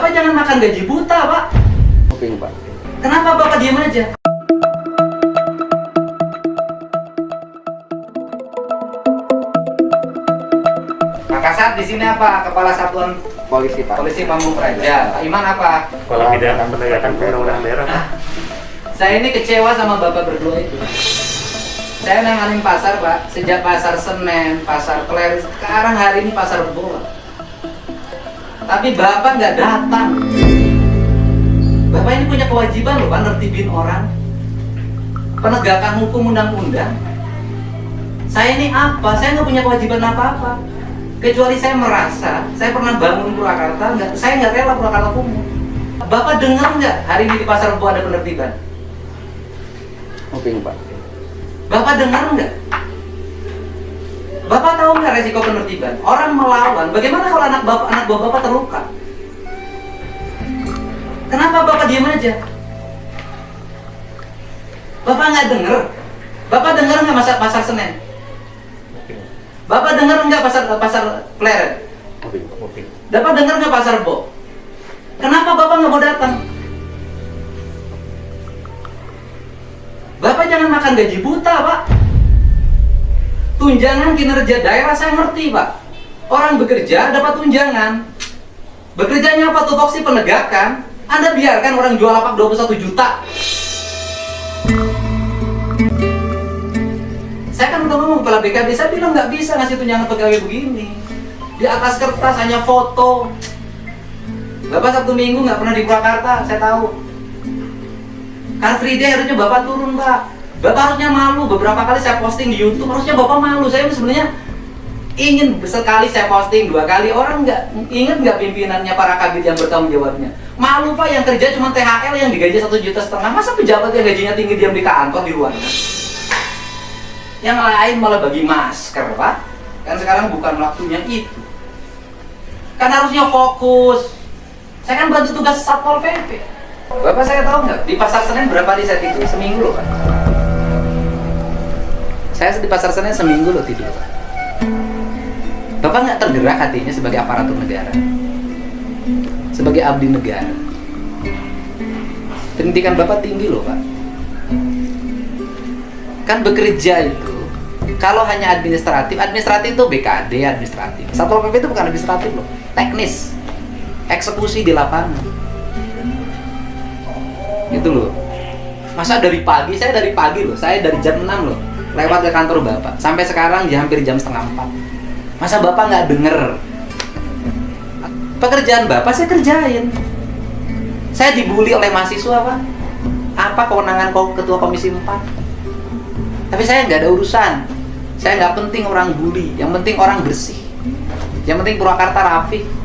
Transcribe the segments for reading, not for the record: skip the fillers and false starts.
Bapak jangan makan gaji buta, Pak. Oke, Pak. Kenapa Bapak diam aja? Makassar di sini apa? Kepala Satuan Polisi, Pak. Polisi Pamung Praja. Pak Iman apa? Kepala Bidang Penegakan Perundang-undangan Daerah. Saya ini kecewa sama Bapak berdua itu. Saya nanganin pasar, Pak. Sejak pasar Senen, pasar Kleris, sekarang hari ini pasar Rebo. Tapi Bapak nggak datang. Bapak ini punya kewajiban loh, Pak, nertibin orang. Penegakan hukum undang-undang. Saya ini apa? Saya nggak punya kewajiban apa-apa. Kecuali saya merasa, saya pernah bangun Purwakarta, saya nggak rela Purwakarta kumuh. Bapak dengar nggak hari ini di pasar Rebo ada penertiban? Oke, Pak. Bapak dengar nggak? Bapak tahu nggak resiko penertiban? Orang melawan, bagaimana kalau anak buah Bapak terluka? Kenapa Bapak diam aja? Bapak nggak dengar? Bapak dengar nggak pasar Senen? Bapak dengar nggak pasar Pleret? Oke. Bapak dengar nggak pasar Rebo? Kenapa Bapak nggak mau datang? Bapak jangan makan gaji buta, Pak. Tunjangan kinerja daerah saya ngerti, Pak. Orang bekerja dapat tunjangan. Bekerjanya apa tupoksi penegakan? Anda biarkan orang jual lapak 21 juta. Saya kan udah ngomong kepala BKB, saya bilang nggak bisa ngasih tunjangan pegawai begini. Di atas kertas hanya foto. Bapak Sabtu Minggu nggak pernah di Purwakarta, saya tahu. Car Free Day harusnya Bapak turun, Pak. Bapak harusnya malu. Beberapa kali saya posting di YouTube, harusnya Bapak malu. Saya sebenarnya ingin sekali saya posting, 2 kali. Orang ingat nggak pimpinannya para kabit yang bertanggung jawabnya? Malu, Pak, yang kerja cuma THL yang digaji 1,5 juta. Masa pejabat yang gajinya tinggi diam di kantor di ruangan? Yang lain malah bagi masker, Pak. Kan sekarang bukan waktunya itu. Kan harusnya fokus. Saya kan bantu tugas Satpol PP. Bapak saya tahu nggak, di pasar Senen berapa hari saya tidur? Seminggu loh, Pak. Saya di pasar Senen seminggu loh tidur, Pak. Bapak nggak tergerak hatinya sebagai aparatur negara, sebagai abdi negara. Pendidikan Bapak tinggi loh, Pak. Kan bekerja itu, kalau hanya administratif itu BKD administratif. Satpol PP itu bukan administratif loh, teknis, eksekusi di lapangan. Itu loh. Masa dari pagi, saya dari jam 6 loh, lewat ke kantor Bapak. Sampai sekarang hampir jam setengah 4. Masa Bapak nggak denger? Pekerjaan Bapak saya kerjain. Saya dibully oleh mahasiswa, Pak. Apa kewenangan ketua komisi 4? Tapi saya nggak ada urusan. Saya nggak penting orang bully. Yang penting orang bersih. Yang penting Purwakarta rapi.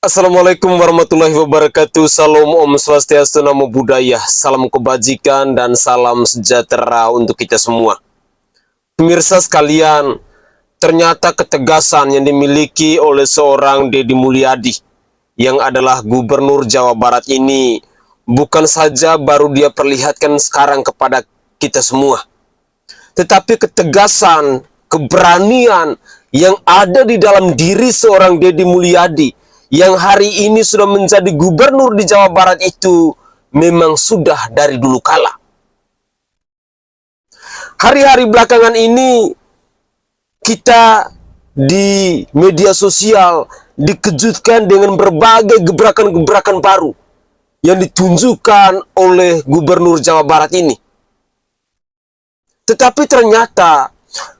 Assalamualaikum warahmatullahi wabarakatuh. Salam Om Swastiastu, Namo Buddhaya. Salam kebajikan dan salam sejahtera untuk kita semua. Pemirsa sekalian, ternyata ketegasan yang dimiliki oleh seorang Deddy Mulyadi yang adalah Gubernur Jawa Barat ini bukan saja baru dia perlihatkan sekarang kepada kita semua, tetapi ketegasan, keberanian yang ada di dalam diri seorang Deddy Mulyadi yang hari ini sudah menjadi gubernur di Jawa Barat itu memang sudah dari dulu kala. Hari-hari belakangan ini kita di media sosial dikejutkan dengan berbagai gebrakan-gebrakan baru yang ditunjukkan oleh gubernur Jawa Barat ini. Tetapi ternyata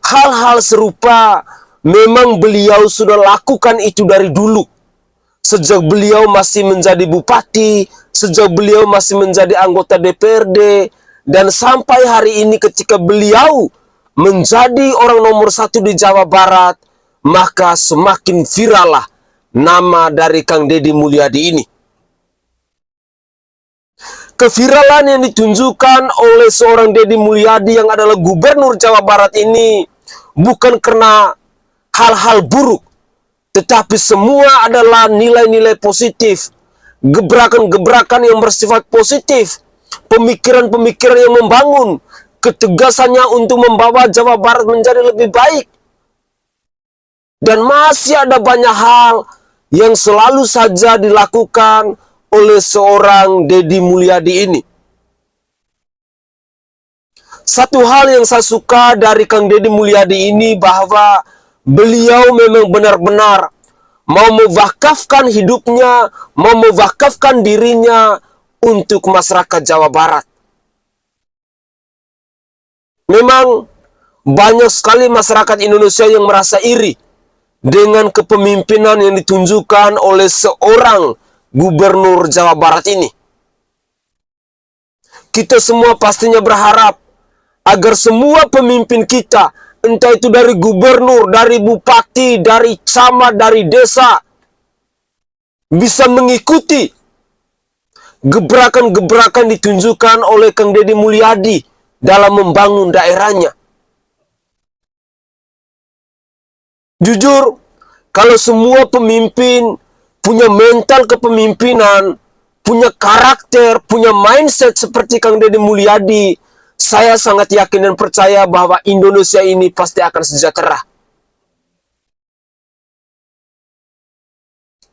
hal-hal serupa memang beliau sudah lakukan itu dari dulu. Sejak beliau masih menjadi bupati, sejak beliau masih menjadi anggota DPRD, dan sampai hari ini ketika beliau menjadi orang nomor 1 di Jawa Barat, maka semakin viral lah nama dari Kang Deddy Mulyadi ini. Keviralan yang ditunjukkan oleh seorang Deddy Mulyadi yang adalah gubernur Jawa Barat ini bukan karena hal-hal buruk, tetapi semua adalah nilai-nilai positif, gebrakan-gebrakan yang bersifat positif, pemikiran-pemikiran yang membangun, ketegasannya untuk membawa Jawa Barat menjadi lebih baik. Dan masih ada banyak hal yang selalu saja dilakukan oleh seorang Deddy Mulyadi ini. Satu hal yang saya suka dari Kang Deddy Mulyadi ini bahwa beliau memang benar-benar mau mewakafkan hidupnya, mau mewakafkan dirinya untuk masyarakat Jawa Barat. Memang banyak sekali masyarakat Indonesia yang merasa iri dengan kepemimpinan yang ditunjukkan oleh seorang gubernur Jawa Barat ini. Kita semua pastinya berharap agar semua pemimpin kita, entah itu dari gubernur, dari bupati, dari camat, dari desa, bisa mengikuti gebrakan-gebrakan ditunjukkan oleh Kang Deddy Mulyadi dalam membangun daerahnya. Jujur, kalau semua pemimpin punya mental kepemimpinan, punya karakter, punya mindset seperti Kang Deddy Mulyadi, saya sangat yakin dan percaya bahwa Indonesia ini pasti akan sejahtera.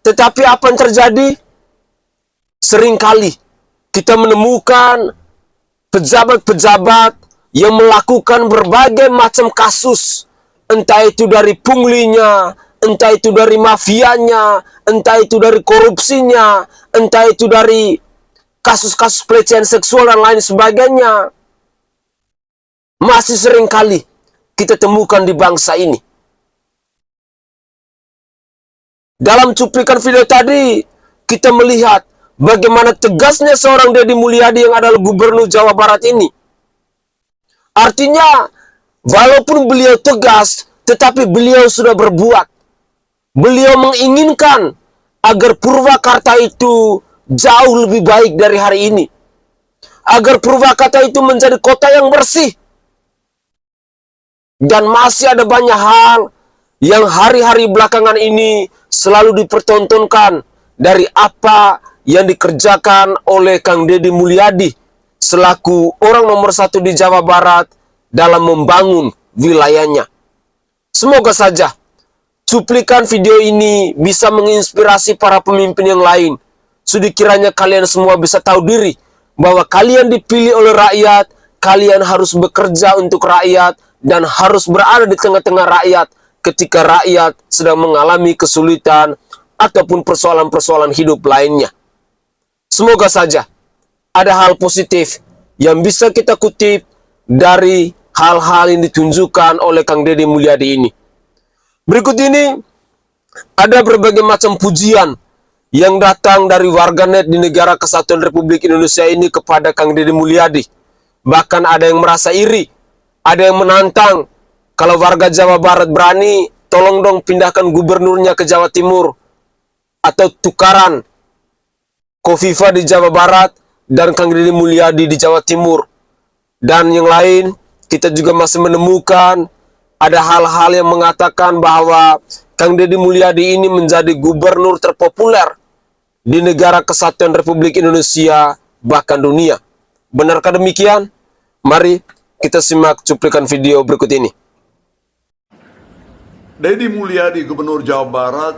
Tetapi apa yang terjadi? Seringkali kita menemukan pejabat-pejabat yang melakukan berbagai macam kasus, entah itu dari punglinya, entah itu dari mafianya, entah itu dari korupsinya, entah itu dari kasus-kasus pelecehan seksual dan lain sebagainya. Masih seringkali kita temukan di bangsa ini. Dalam cuplikan video tadi, kita melihat bagaimana tegasnya seorang Deddy Mulyadi yang adalah gubernur Jawa Barat ini. Artinya, walaupun beliau tegas, tetapi beliau sudah berbuat. Beliau menginginkan agar Purwakarta itu jauh lebih baik dari hari ini. Agar Purwakarta itu menjadi kota yang bersih. Dan masih ada banyak hal yang hari-hari belakangan ini selalu dipertontonkan dari apa yang dikerjakan oleh Kang Deddy Mulyadi selaku orang nomor 1 di Jawa Barat dalam membangun wilayahnya. Semoga saja cuplikan video ini bisa menginspirasi para pemimpin yang lain. Sudah kiranya kalian semua bisa tahu diri bahwa kalian dipilih oleh rakyat, kalian harus bekerja untuk rakyat, dan harus berada di tengah-tengah rakyat ketika rakyat sedang mengalami kesulitan ataupun persoalan-persoalan hidup lainnya. Semoga saja ada hal positif yang bisa kita kutip dari hal-hal yang ditunjukkan oleh Kang Deddy Mulyadi ini. Berikut ini ada berbagai macam pujian yang datang dari warganet di Negara Kesatuan Republik Indonesia ini kepada Kang Deddy Mulyadi. Bahkan ada yang merasa iri, ada yang menantang, kalau warga Jawa Barat berani, tolong dong pindahkan gubernurnya ke Jawa Timur. Atau tukaran Kofifa di Jawa Barat dan Kang Deddy Mulyadi di Jawa Timur. Dan yang lain, kita juga masih menemukan ada hal-hal yang mengatakan bahwa Kang Deddy Mulyadi ini menjadi gubernur terpopuler di Negara Kesatuan Republik Indonesia, bahkan dunia. Benarkah demikian? Mari kita simak cuplikan video berikut ini. Deddy Mulyadi, Gubernur Jawa Barat,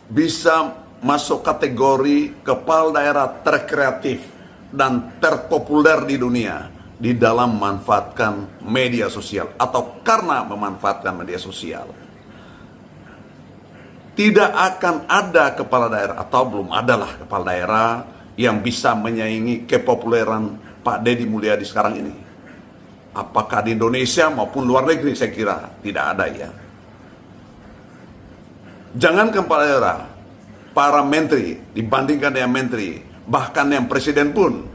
bisa masuk kategori kepala daerah terkreatif dan terpopuler di dunia di dalam memanfaatkan media sosial atau karena memanfaatkan media sosial. Tidak akan ada kepala daerah atau belum adalah kepala daerah yang bisa menyaingi kepopuleran Pak Deddy Mulyadi sekarang ini. Apakah di Indonesia maupun luar negeri, saya kira tidak ada ya. Jangan kepala daerah, para menteri dibandingkan dengan menteri, bahkan yang presiden pun,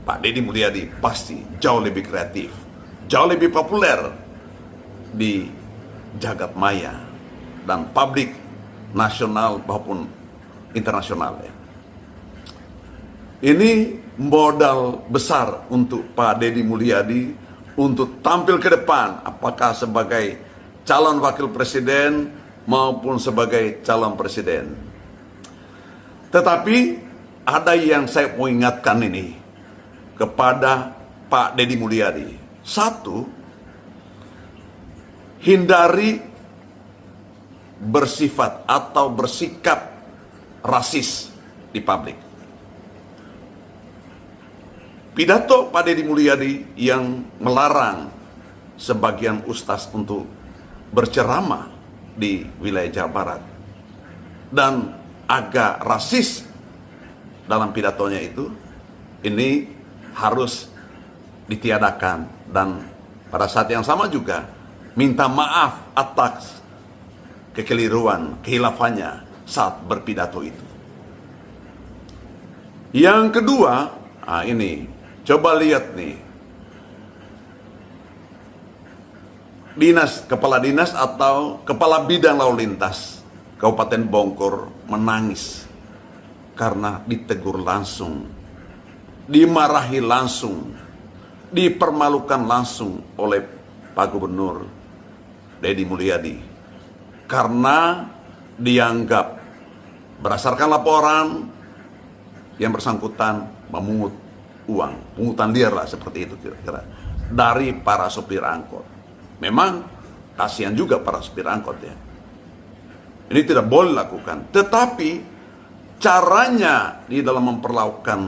Pak Deddy Mulyadi pasti jauh lebih kreatif, jauh lebih populer di jagat maya dan publik nasional maupun internasional ya. Ini modal besar untuk Pak Deddy Mulyadi untuk tampil ke depan, apakah sebagai calon wakil presiden maupun sebagai calon presiden. Tetapi ada yang saya mau ingatkan ini kepada Pak Deddy Mulyadi. Satu, hindari bersifat atau bersikap rasis di publik. Pidato Pak Deddy Mulyadi yang melarang sebagian ustaz untuk berceramah di wilayah Jawa Barat dan agak rasis dalam pidatonya itu, ini harus ditiadakan, dan pada saat yang sama juga minta maaf atas kekeliruan, kehilafannya saat berpidato itu. Yang kedua, ini coba lihat nih, kepala dinas atau kepala bidang lalu lintas Kabupaten Bogor menangis karena ditegur langsung, dimarahi langsung, dipermalukan langsung oleh Pak Gubernur Deddy Mulyadi karena dianggap berdasarkan laporan yang bersangkutan memungut uang, pungutan liar lah seperti itu kira-kira, dari para sopir angkot. Memang kasihan juga para sopir angkot ya. Ini tidak boleh lakukan. Tetapi caranya di dalam memperlakukan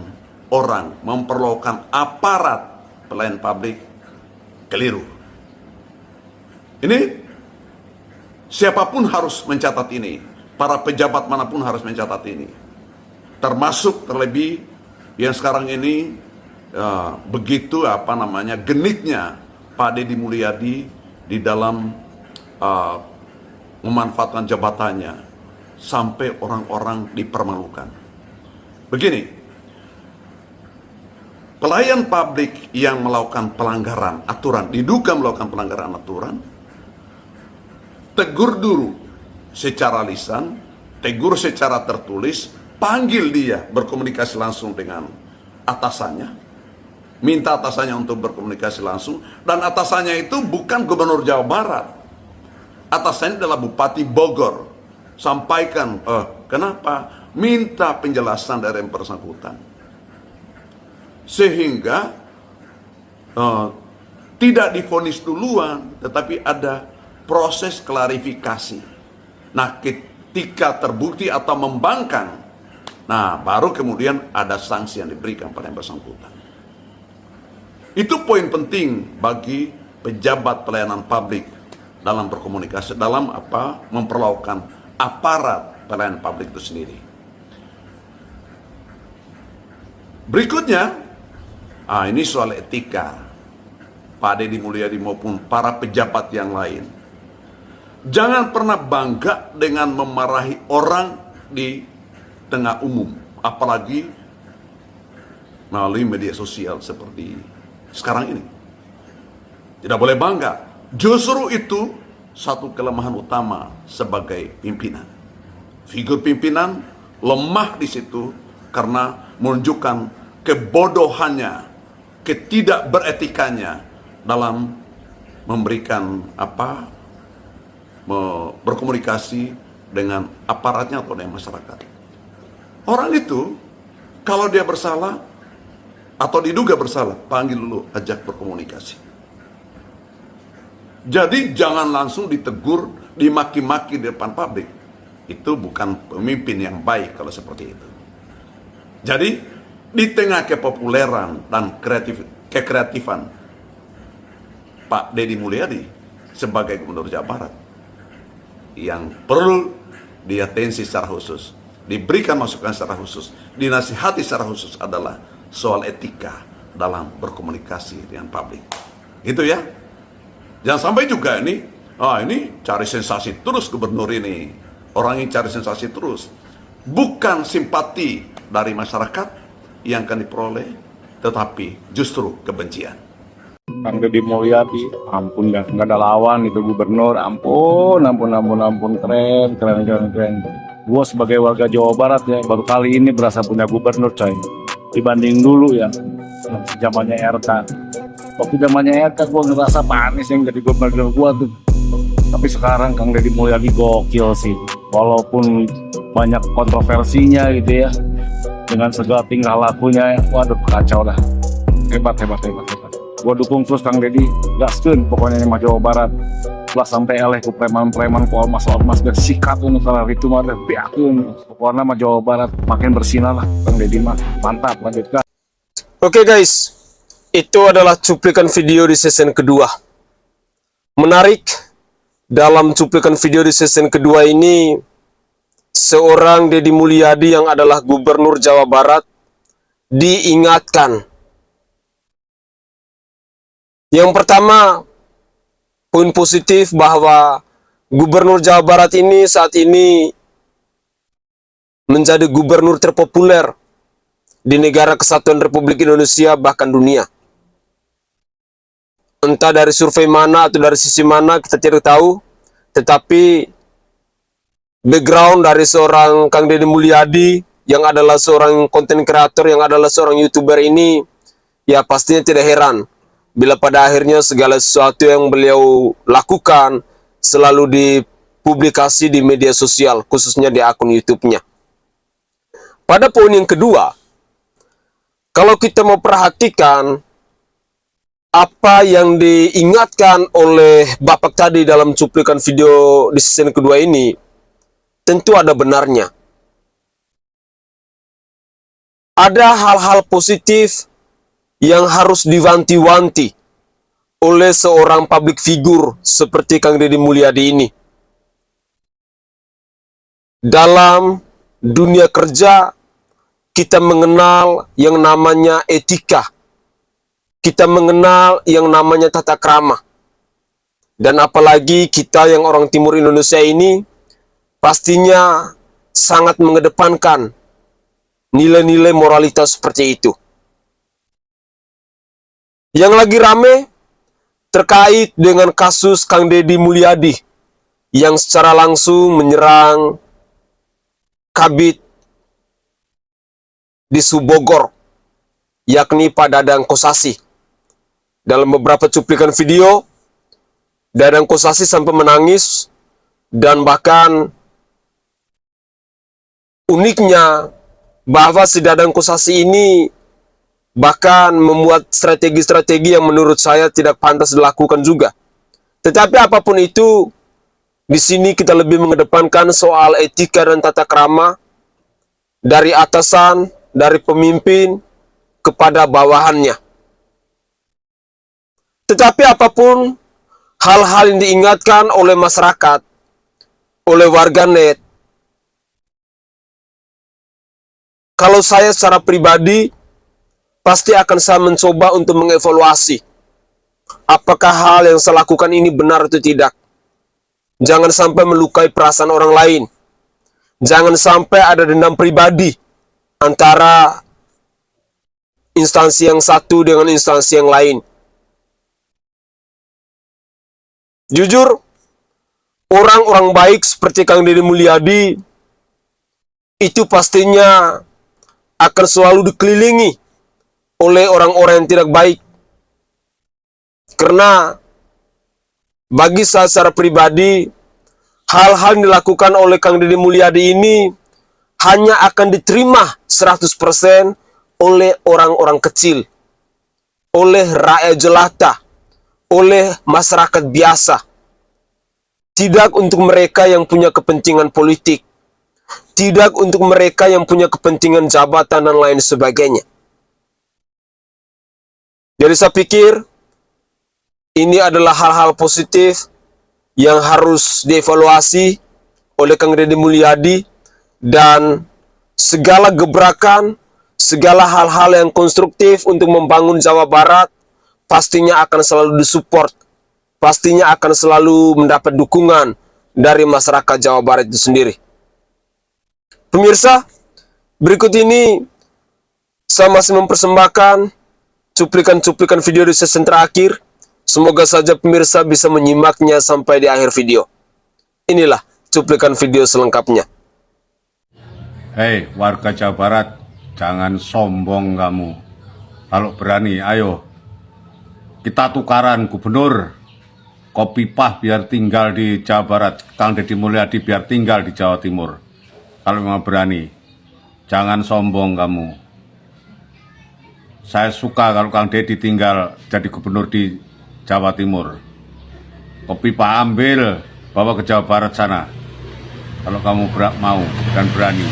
orang, memperlakukan aparat pelayan publik keliru. Ini siapapun harus mencatat ini. Para pejabat manapun harus mencatat ini. Termasuk terlebih yang sekarang ini begitu genitnya Pak Deddy Mulyadi di dalam memanfaatkan jabatannya sampai orang-orang dipermalukan. Begini, pelayan publik yang melakukan pelanggaran aturan, diduga melakukan pelanggaran aturan, tegur dulu secara lisan, tegur secara tertulis, panggil dia berkomunikasi langsung dengan atasannya, minta atasannya untuk berkomunikasi langsung, dan atasannya itu bukan Gubernur Jawa Barat, atasannya adalah Bupati Bogor. Sampaikan, kenapa? Minta penjelasan dari yang bersangkutan, sehingga tidak divonis duluan, tetapi ada proses klarifikasi. Nah, ketika terbukti atau membangkang, nah baru kemudian ada sanksi yang diberikan pada yang bersangkutan. Itu poin penting bagi pejabat pelayanan publik dalam berkomunikasi, dalam memperlakukan aparat pelayanan publik itu sendiri. Berikutnya, ini soal etika Pak Deddy Mulyadi maupun para pejabat yang lain. Jangan pernah bangga dengan memarahi orang di tengah umum, apalagi melalui media sosial seperti sekarang ini. Tidak boleh bangga. Justru itu satu kelemahan utama sebagai pimpinan. Figur pimpinan lemah di situ karena menunjukkan kebodohannya, ketidakberetikanya dalam memberikan berkomunikasi dengan aparatnya atau dengan masyarakat. Orang itu kalau dia bersalah atau diduga bersalah, panggil dulu, ajak berkomunikasi. Jadi jangan langsung ditegur, dimaki-maki di depan publik. Itu bukan pemimpin yang baik kalau seperti itu. Jadi di tengah kepopuleran dan kekreatifan Pak Deddy Mulyadi sebagai Gubernur Jawa Barat, yang perlu diatensi secara khusus, diberikan masukan secara khusus, dinasihati secara khusus adalah soal etika dalam berkomunikasi dengan publik. Gitu ya. Jangan sampai juga ini cari sensasi terus gubernur ini. Orang yang cari sensasi terus. Bukan simpati dari masyarakat yang akan diperoleh, tetapi justru kebencian. Kang Deddy Mulyadi, ampun dah, nggak ada lawan itu gubernur, ampun, keren. Gue sebagai warga Jawa Barat ya, baru kali ini berasa punya gubernur coy. Dibanding dulu ya, zamannya RK. Waktu zamannya RK gue ngerasa panis yang jadi gubernur gue tuh. Tapi sekarang Kang Deddy Mulyadi gokil sih. Walaupun banyak kontroversinya gitu ya, dengan segala tingkah lakunya, waduh kacau dah. Hebat. Gue dukung terus Kang Deddy, gaskeun pokoknya sama Jawa Barat. Lah sampai eleh ku preman-preman ku ormas-ormas dan sikat ini kalau itu mah deh pihak pokoknya mah Jawa Barat makin bersinar lah Kang Deddy mah. Mantap, lanjutkan. Oke guys, itu adalah cuplikan video di season kedua. Menarik, dalam cuplikan video di season kedua ini, seorang Deddy Mulyadi yang adalah Gubernur Jawa Barat diingatkan. Yang pertama, poin positif bahwa Gubernur Jawa Barat ini saat ini menjadi gubernur terpopuler di negara Kesatuan Republik Indonesia bahkan dunia. Entah dari survei mana atau dari sisi mana kita tidak tahu, tetapi background dari seorang Kang Deddy Mulyadi yang adalah seorang konten kreator, yang adalah seorang YouTuber ini, ya pastinya tidak heran bila pada akhirnya segala sesuatu yang beliau lakukan selalu dipublikasi di media sosial, khususnya di akun YouTube-nya. Pada poin yang kedua, kalau kita mau perhatikan apa yang diingatkan oleh Bapak tadi dalam cuplikan video di season kedua ini, tentu ada benarnya. Ada hal-hal positif yang harus diwanti-wanti oleh seorang public figure seperti Kang Deddy Mulyadi ini. Dalam dunia kerja, kita mengenal yang namanya etika. Kita mengenal yang namanya tata krama. Dan apalagi kita yang orang timur Indonesia ini pastinya sangat mengedepankan nilai-nilai moralitas seperti itu. Yang lagi rame terkait dengan kasus Kang Deddy Mulyadi yang secara langsung menyerang Kabid di Subogor, yakni Pak Dadang Kosasi. Dalam beberapa cuplikan video, Dadang Kosasi sampai menangis, dan bahkan uniknya bahwa si Dadang Kosasi ini bahkan membuat strategi-strategi yang menurut saya tidak pantas dilakukan juga. Tetapi apapun itu, di sini kita lebih mengedepankan soal etika dan tata krama dari atasan, dari pemimpin kepada bawahannya. Tetapi apapun hal-hal yang diingatkan oleh masyarakat, oleh warganet, kalau saya secara pribadi pasti akan saya mencoba untuk mengevaluasi apakah hal yang saya lakukan ini benar atau tidak. Jangan sampai melukai perasaan orang lain. Jangan sampai ada dendam pribadi antara instansi yang satu dengan instansi yang lain. Jujur, orang-orang baik seperti Kang Deddy Mulyadi itu pastinya akan selalu dikelilingi oleh orang-orang yang tidak baik. Karena bagi saya secara pribadi, hal-hal yang dilakukan oleh Kang Deddy Mulyadi ini hanya akan diterima 100% oleh orang-orang kecil, oleh rakyat jelata, oleh masyarakat biasa. Tidak untuk mereka yang punya kepentingan politik, tidak untuk mereka yang punya kepentingan jabatan dan lain sebagainya. Jadi saya pikir ini adalah hal-hal positif yang harus dievaluasi oleh Kang Deddy Mulyadi, dan segala gebrakan, segala hal-hal yang konstruktif untuk membangun Jawa Barat pastinya akan selalu disupport, pastinya akan selalu mendapat dukungan dari masyarakat Jawa Barat itu sendiri. Pemirsa, berikut ini saya masih mempersembahkan cuplikan-cuplikan video di season terakhir. Semoga saja pemirsa bisa menyimaknya sampai di akhir video. Inilah cuplikan video selengkapnya. Hei warga Jawa Barat, jangan sombong kamu. Kalau berani, ayo kita tukaran gubernur. Kopipah biar tinggal di Jawa Barat, Kang Deddy Mulyadi biar tinggal di Jawa Timur. Kalau memang berani, jangan sombong kamu. Saya suka kalau Kang Deddy tinggal jadi gubernur di Jawa Timur. Kopipa ambil, bawa ke Jawa Barat sana. Kalau kamu mau dan berani.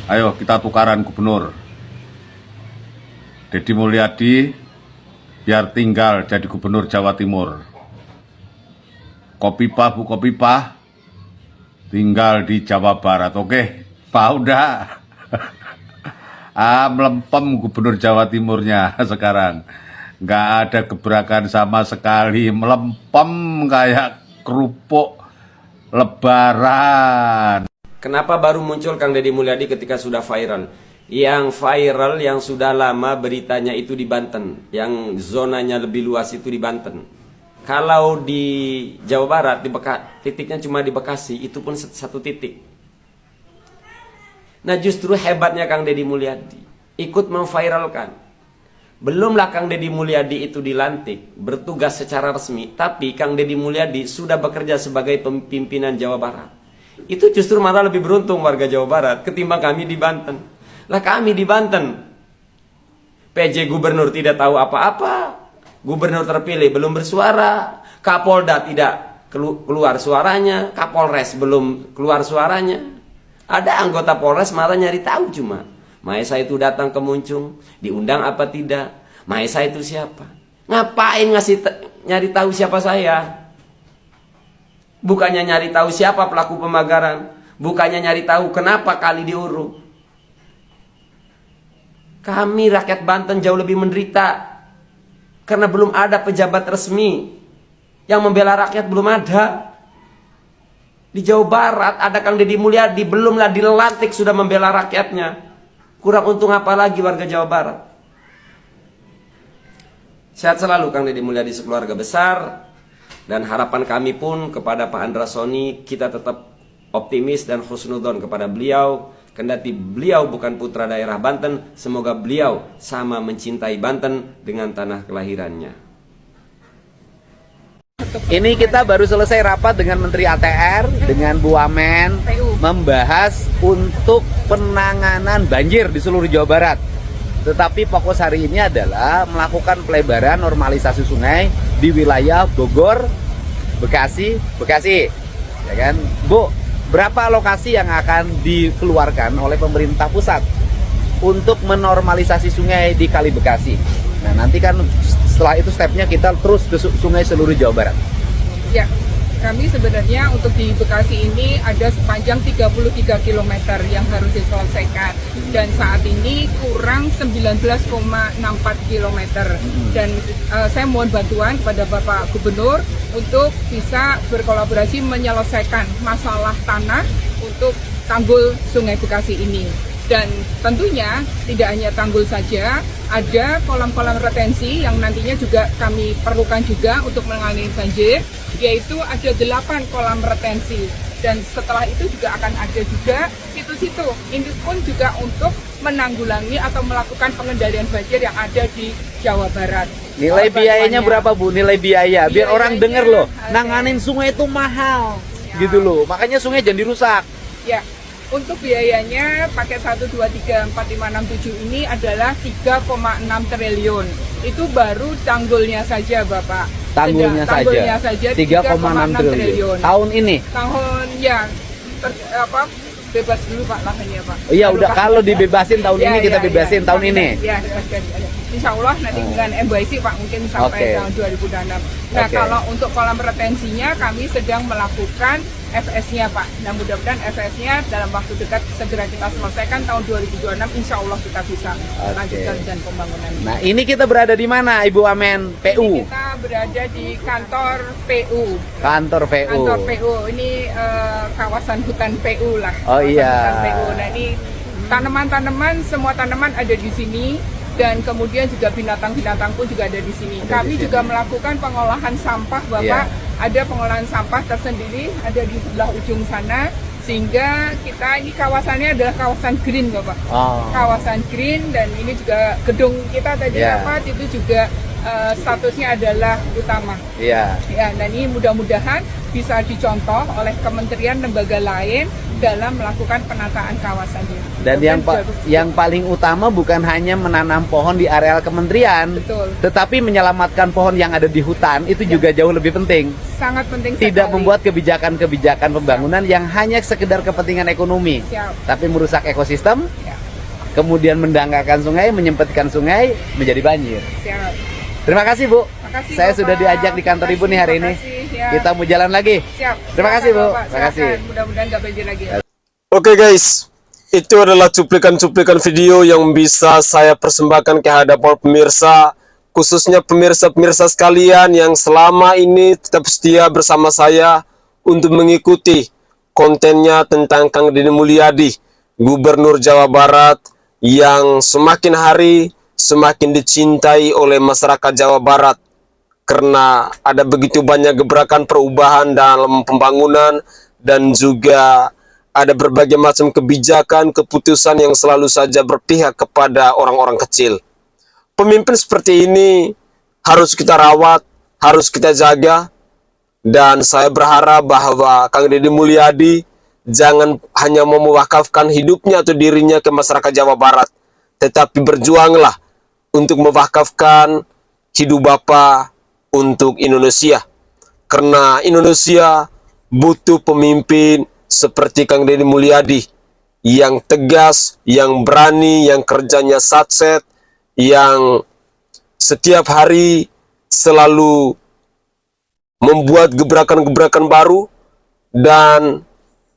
Ayo kita tukaran gubernur. Deddy Mulyadi biar tinggal jadi gubernur Jawa Timur. Kopipa, Bu Kopipa tinggal di Jawa Barat. Oke, Pak udah. Melempem gubernur Jawa Timurnya sekarang. Nggak ada gebrakan sama sekali, melempem kayak kerupuk lebaran. Kenapa baru muncul Kang Deddy Mulyadi ketika sudah viral? Yang viral yang sudah lama beritanya itu di Banten, yang zonanya lebih luas itu di Banten. Kalau di Jawa Barat, titiknya cuma di Bekasi, itu pun satu titik. Nah justru hebatnya Kang Deddy Mulyadi ikut memviralkan. Belumlah Kang Deddy Mulyadi itu dilantik, bertugas secara resmi, tapi Kang Deddy Mulyadi sudah bekerja sebagai pimpinan Jawa Barat. Itu justru malah lebih beruntung warga Jawa Barat ketimbang kami di Banten. Lah kami di Banten, PJ Gubernur tidak tahu apa-apa, Gubernur terpilih belum bersuara, Kapolda tidak keluar suaranya, Kapolres belum keluar suaranya. Ada anggota Polres malah nyari tahu cuma. Maesa itu datang ke Muncung, diundang apa tidak? Maesa itu siapa? Ngapain nyari tahu siapa saya? Bukannya nyari tahu siapa pelaku pemagaran, bukannya nyari tahu kenapa kali diuruk. Kami rakyat Banten jauh lebih menderita karena belum ada pejabat resmi yang membela rakyat, belum ada. Di Jawa Barat ada Kang Deddy Mulyadi, belumlah dilantik sudah membela rakyatnya. Kurang untung apa lagi warga Jawa Barat? Sehat selalu Kang Deddy Mulyadi sekeluarga besar. Dan harapan kami pun kepada Pak Andra Soni, kita tetap optimis dan husnudon kepada beliau. Kendati beliau bukan putra daerah Banten, semoga beliau sama mencintai Banten dengan tanah kelahirannya. Ini kita baru selesai rapat dengan Menteri ATR, dengan Bu Wamen, membahas untuk penanganan banjir di seluruh Jawa Barat. Tetapi fokus hari ini adalah melakukan pelebaran normalisasi sungai di wilayah Bogor, Bekasi, ya kan? Bu, berapa lokasi yang akan dikeluarkan oleh pemerintah pusat untuk menormalisasi sungai di Kali Bekasi? Nah, nanti kan setelah itu stepnya kita terus ke sungai seluruh Jawa Barat. Ya, kami sebenarnya untuk di Bekasi ini ada sepanjang 33 km yang harus diselesaikan. Dan saat ini kurang 19,64 km. Dan saya mohon bantuan kepada Bapak Gubernur untuk bisa berkolaborasi menyelesaikan masalah tanah untuk tanggul Sungai Bekasi ini. Dan tentunya tidak hanya tanggul saja, ada kolam-kolam retensi yang nantinya juga kami perlukan juga untuk menangani banjir, yaitu ada 8 kolam retensi. Dan setelah itu juga akan ada juga situ-situ. Ini pun juga untuk menanggulangi atau melakukan pengendalian banjir yang ada di Jawa Barat. Nilai biayanya berapa Bu? Nilai biaya? Biar orang denger loh, nanganin sungai itu mahal, gitu loh. Makanya sungai jangan dirusak. Ya. Untuk biayanya paket 1, 2, 3, 4, 5, 6, 7 ini adalah 3,6 triliun. Itu baru tanggulnya saja Bapak. Tanggulnya saja 3,6 triliun. Tahun ini? Tahun ya, bebas dulu Pak lahannya Pak. Iya udah kalau dibebasin tahun ini kita bebasin tahun ini. Ya, insya Allah nanti dengan MBIC Pak mungkin sampai tahun 2026. Nah kalau untuk kolam retensinya kami sedang melakukan FS-nya Pak. Nah mudah-mudahan FS-nya dalam waktu dekat segera kita selesaikan tahun 2026, insya Allah kita bisa lanjutkan dan pembangunan. Nah ini kita berada di mana Ibu Wamen? PU? Ini kita berada di kantor PU. Kantor PU. Kantor PU ini kawasan hutan PU lah. Oh iya. Hutan PU. Nah ini tanaman-tanaman, semua tanaman ada di sini. Dan kemudian juga binatang-binatang pun juga ada di sini. Kami juga melakukan pengolahan sampah, Bapak. Ada pengolahan sampah tersendiri, ada di sebelah ujung sana. Sehingga kita ini kawasannya adalah kawasan green, Bapak. Kawasan green, dan ini juga gedung kita tadi rapat itu juga statusnya adalah utama. Iya. Ya, dan ini mudah-mudahan bisa dicontoh oleh kementerian lembaga lain dalam melakukan penataan kawasan ini. Dan yang paling utama bukan hanya menanam pohon di areal kementerian, Betul. tetapi menyelamatkan pohon yang ada di hutan itu juga jauh lebih penting. Sangat penting Tidak sekali. membuat kebijakan-kebijakan pembangunan yang hanya sekedar kepentingan ekonomi, Siap. tapi merusak ekosistem, Ya, kemudian mendangkalkan sungai, menyempitkan sungai, menjadi banjir. siap. Terima kasih, Bu. Makasih, Saya Bapak. sudah diajak di kantor Ibu nih hari ini. Makasih, ya. Kita mau jalan lagi. Siap. Terima kasih, Bu. Bapak. Terima kasih. Silakan. Mudah-mudahan nggak banjir lagi ya. Oke guys, itu adalah cuplikan-cuplikan video yang bisa saya persembahkan ke hadapan pemirsa, khususnya pemirsa-pemirsa sekalian yang selama ini tetap setia bersama saya untuk mengikuti kontennya tentang Kang Deddy Mulyadi, Gubernur Jawa Barat yang semakin hari semakin dicintai oleh masyarakat Jawa Barat karena ada begitu banyak gebrakan perubahan dalam pembangunan dan juga ada berbagai macam kebijakan, keputusan yang selalu saja berpihak kepada orang-orang kecil. Pemimpin seperti ini harus kita rawat, harus kita jaga, dan saya berharap bahwa Kang Deddy Mulyadi jangan hanya mau mewakafkan hidupnya atau dirinya ke masyarakat Jawa Barat, tetapi berjuanglah untuk mewakafkan hidup Bapak untuk Indonesia. Karena Indonesia butuh pemimpin seperti Kang Deddy Mulyadi yang tegas, yang berani, yang kerjanya satset, yang setiap hari selalu membuat gebrakan-gebrakan baru. Dan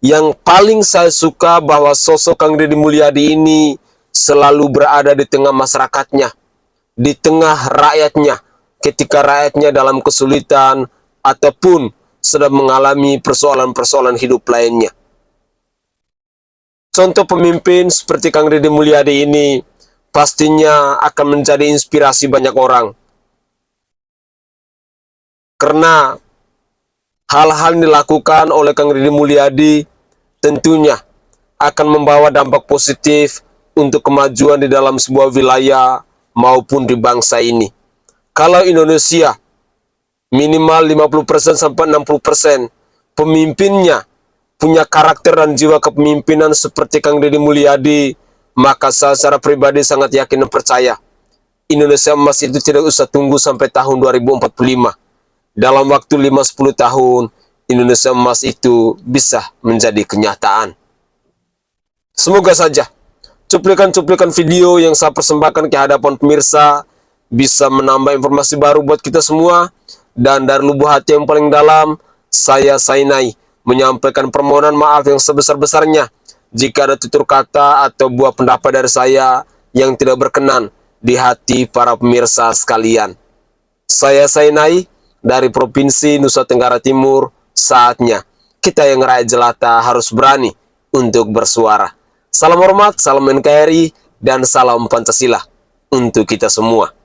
yang paling saya suka bahwa sosok Kang Deddy Mulyadi ini selalu berada di tengah masyarakatnya, di tengah rakyatnya, ketika rakyatnya dalam kesulitan ataupun sedang mengalami persoalan-persoalan hidup lainnya. Contoh pemimpin seperti Kang Deddy Mulyadi ini pastinya akan menjadi inspirasi banyak orang. Karena hal-hal yang dilakukan oleh Kang Deddy Mulyadi tentunya akan membawa dampak positif untuk kemajuan di dalam sebuah wilayah maupun di bangsa ini. Kalau Indonesia minimal 50% sampai 60% pemimpinnya punya karakter dan jiwa kepemimpinan seperti Kang Deddy Mulyadi, maka saya secara pribadi sangat yakin dan percaya Indonesia emas itu tidak usah tunggu sampai tahun 2045. Dalam waktu 5-10 tahun Indonesia emas itu bisa menjadi kenyataan. Semoga saja cuplikan-cuplikan video yang saya persembahkan ke hadapan pemirsa bisa menambah informasi baru buat kita semua. Dan dari lubuk hati yang paling dalam, saya Sainai menyampaikan permohonan maaf yang sebesar-besarnya jika ada tutur kata atau buah pendapat dari saya yang tidak berkenan di hati para pemirsa sekalian. Saya Sainai dari Provinsi Nusa Tenggara Timur. Saatnya kita yang rakyat jelata harus berani untuk bersuara. Salam hormat, salam NKRI, dan salam Pancasila untuk kita semua.